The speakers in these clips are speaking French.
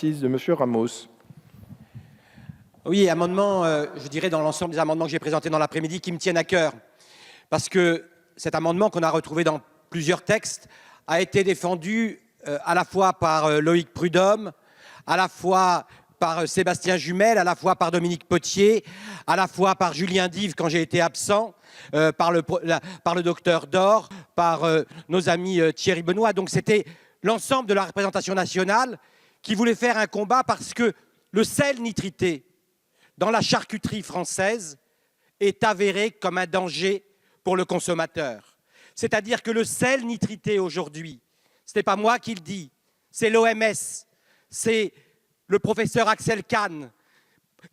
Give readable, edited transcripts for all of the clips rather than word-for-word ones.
de Monsieur Ramos. Oui, amendement, je dirais dans l'ensemble des amendements que j'ai présentés dans l'après-midi qui me tiennent à cœur. Parce que cet amendement qu'on a retrouvé dans plusieurs textes a été défendu à la fois par Loïc Prudhomme, à la fois par Sébastien Jumel, à la fois par Dominique Potier, à la fois par Julien Dive quand j'ai été absent, par le docteur Dor, par nos amis Thierry Benoît. Donc c'était l'ensemble de la représentation nationale qui voulait faire un combat parce que le sel nitrité dans la charcuterie française est avéré comme un danger pour le consommateur. C'est-à-dire que le sel nitrité aujourd'hui, ce n'est pas moi qui le dis, c'est l'OMS, c'est le professeur Axel Kahn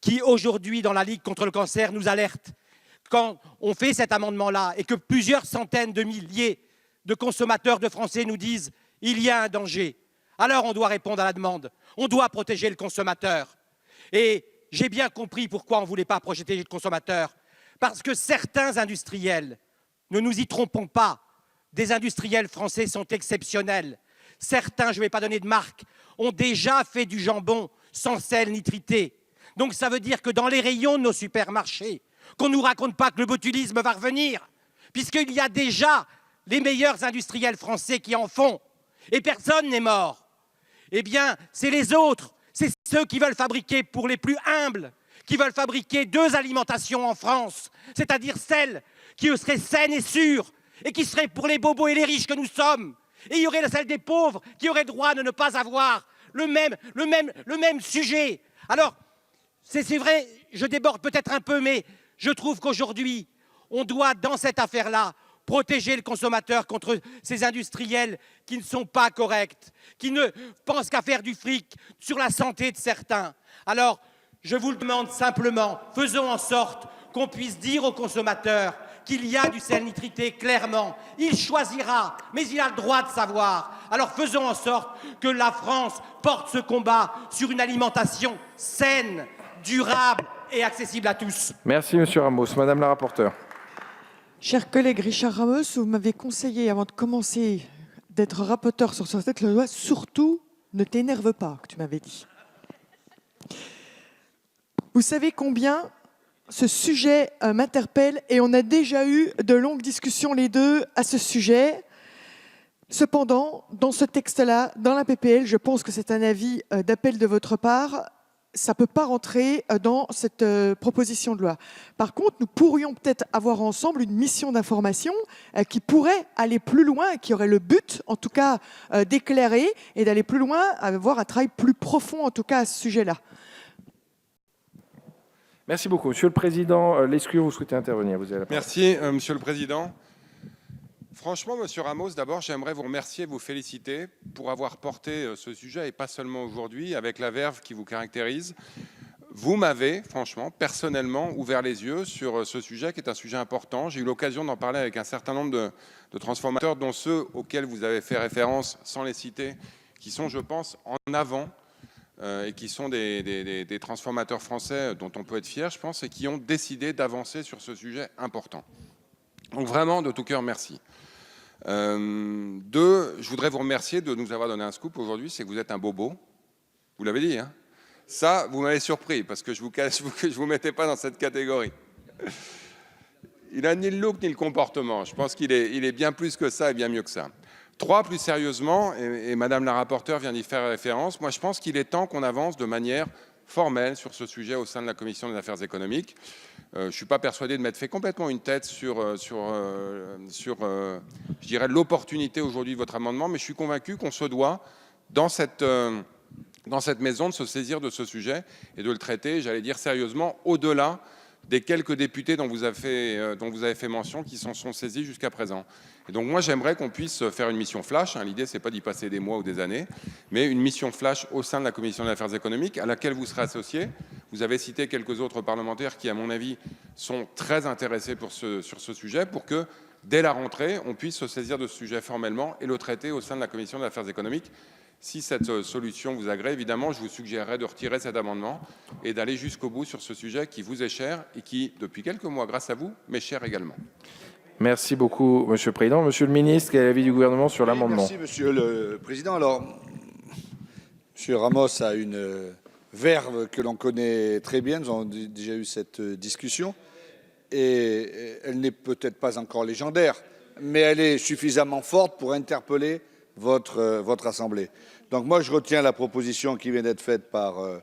qui aujourd'hui dans la Ligue contre le cancer nous alerte. Quand on fait cet amendement-là et que plusieurs centaines de milliers de consommateurs de Français nous disent « il y a un danger », alors on doit répondre à la demande, on doit protéger le consommateur. Et j'ai bien compris pourquoi on ne voulait pas protéger le consommateur. Parce que certains industriels, ne nous y trompons pas, des industriels français sont exceptionnels. Certains, je ne vais pas donner de marque, ont déjà fait du jambon sans sel nitrité. Donc ça veut dire que dans les rayons de nos supermarchés, qu'on ne nous raconte pas que le botulisme va revenir, puisqu'il y a déjà les meilleurs industriels français qui en font, et personne n'est mort. Eh bien, c'est les autres, c'est ceux qui veulent fabriquer pour les plus humbles, qui veulent fabriquer 2 alimentations en France, c'est-à-dire celles qui seraient saines et sûres, et qui seraient pour les bobos et les riches que nous sommes. Et il y aurait celle des pauvres qui auraient droit de ne pas avoir le même sujet. Alors, c'est vrai, je déborde peut-être un peu, mais je trouve qu'aujourd'hui, on doit, dans cette affaire-là, protéger le consommateur contre ces industriels qui ne sont pas corrects, qui ne pensent qu'à faire du fric sur la santé de certains. Alors, je vous le demande simplement, faisons en sorte qu'on puisse dire au consommateur qu'il y a du sel nitrité, clairement. Il choisira, mais il a le droit de savoir. Alors faisons en sorte que la France porte ce combat sur une alimentation saine, durable et accessible à tous. Merci, Monsieur Ramos. Madame la rapporteure. Cher collègue Richard Ramos, vous m'avez conseillé, avant de commencer d'être rapporteur sur ce texte de loi, surtout ne t'énerve pas, que tu m'avais dit. Vous savez combien ce sujet m'interpelle et on a déjà eu de longues discussions les deux à ce sujet. Cependant, dans ce texte-là, dans la PPL, je pense que c'est un avis d'appel de votre part. Ça ne peut pas rentrer dans cette proposition de loi. Par contre, nous pourrions peut-être avoir ensemble une mission d'information qui pourrait aller plus loin, qui aurait le but, en tout cas, d'éclairer et d'aller plus loin, avoir un travail plus profond, en tout cas, à ce sujet-là. Merci beaucoup. Monsieur le Président Lescure, vous souhaitez intervenir. Vous avez la parole. Merci, Monsieur le Président. Franchement, Monsieur Ramos, d'abord, j'aimerais vous remercier, vous féliciter pour avoir porté ce sujet, et pas seulement aujourd'hui, avec la verve qui vous caractérise. Vous m'avez, franchement, personnellement, ouvert les yeux sur ce sujet qui est un sujet important. J'ai eu l'occasion d'en parler avec un certain nombre de transformateurs, dont ceux auxquels vous avez fait référence, sans les citer, qui sont, je pense, en avant et qui sont des transformateurs français dont on peut être fier, je pense, et qui ont décidé d'avancer sur ce sujet important. Donc vraiment, de tout cœur, merci. Je voudrais vous remercier de nous avoir donné un scoop aujourd'hui, c'est que vous êtes un bobo. Vous l'avez dit, hein? Ça, vous m'avez surpris, parce que je ne vous mettais pas dans cette catégorie. Il n'a ni le look ni le comportement. Je pense qu'il est bien plus que ça et bien mieux que ça. 3, plus sérieusement, et Madame la rapporteure vient d'y faire référence, moi je pense qu'il est temps qu'on avance de manière formelle sur ce sujet au sein de la Commission des affaires économiques. Je ne suis pas persuadé de m'être fait complètement une tête sur je dirais, l'opportunité aujourd'hui de votre amendement, mais je suis convaincu qu'on se doit, dans cette maison, de se saisir de ce sujet et de le traiter, j'allais dire sérieusement, au-delà des quelques députés dont vous avez fait mention qui s'en sont saisis jusqu'à présent. Et donc moi j'aimerais qu'on puisse faire une mission flash, hein. L'idée c'est pas d'y passer des mois ou des années, mais une mission flash au sein de la Commission des affaires économiques à laquelle vous serez associés. Vous avez cité quelques autres parlementaires qui à mon avis sont très intéressés sur ce sujet pour que dès la rentrée on puisse se saisir de ce sujet formellement et le traiter au sein de la Commission des affaires économiques. Si cette solution vous agrée, évidemment, je vous suggérerais de retirer cet amendement et d'aller jusqu'au bout sur ce sujet qui vous est cher et qui, depuis quelques mois, grâce à vous, m'est cher également. Merci beaucoup, Monsieur le Président. Monsieur le Ministre, quel est l'avis du gouvernement sur l'amendement? Merci, Monsieur le Président. Alors, M. Ramos a une verve que l'on connaît très bien. Nous avons déjà eu cette discussion. Et elle n'est peut-être pas encore légendaire, mais elle est suffisamment forte pour interpeller votre Assemblée. Donc moi, je retiens la proposition qui vient d'être faite par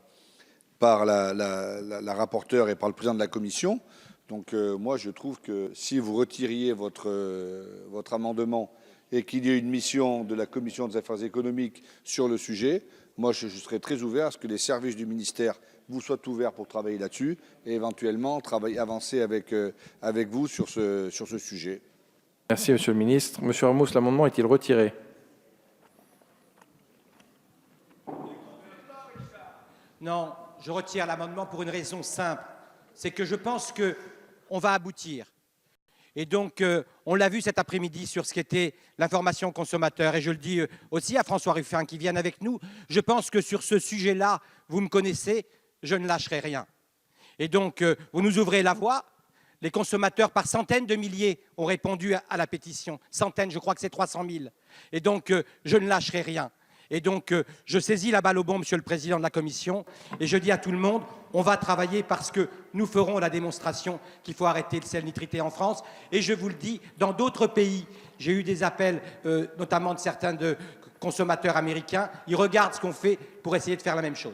la rapporteure et par le président de la Commission. Donc moi, je trouve que si vous retiriez votre amendement et qu'il y ait une mission de la Commission des affaires économiques sur le sujet, moi, je serais très ouvert à ce que les services du ministère vous soient ouverts pour travailler là-dessus et éventuellement avancer avec vous sur ce sujet. Merci, Monsieur le ministre. Monsieur Ramos, l'amendement est-il retiré? Non, je retire l'amendement pour une raison simple. C'est que je pense qu'on va aboutir. Et donc, on l'a vu cet après-midi sur ce qu'était l'information consommateur. Et je le dis aussi à François Ruffin qui vienne avec nous. Je pense que sur ce sujet-là, vous me connaissez, je ne lâcherai rien. Et donc, vous nous ouvrez la voie. Les consommateurs, par centaines de milliers, ont répondu à la pétition. Centaines, je crois que c'est 300 000. Et donc, je ne lâcherai rien. Et donc, je saisis la balle au bon, Monsieur le Président de la Commission, et je dis à tout le monde, on va travailler parce que nous ferons la démonstration qu'il faut arrêter le sel nitrité en France. Et je vous le dis, dans d'autres pays, j'ai eu des appels, notamment de certains consommateurs américains, ils regardent ce qu'on fait pour essayer de faire la même chose.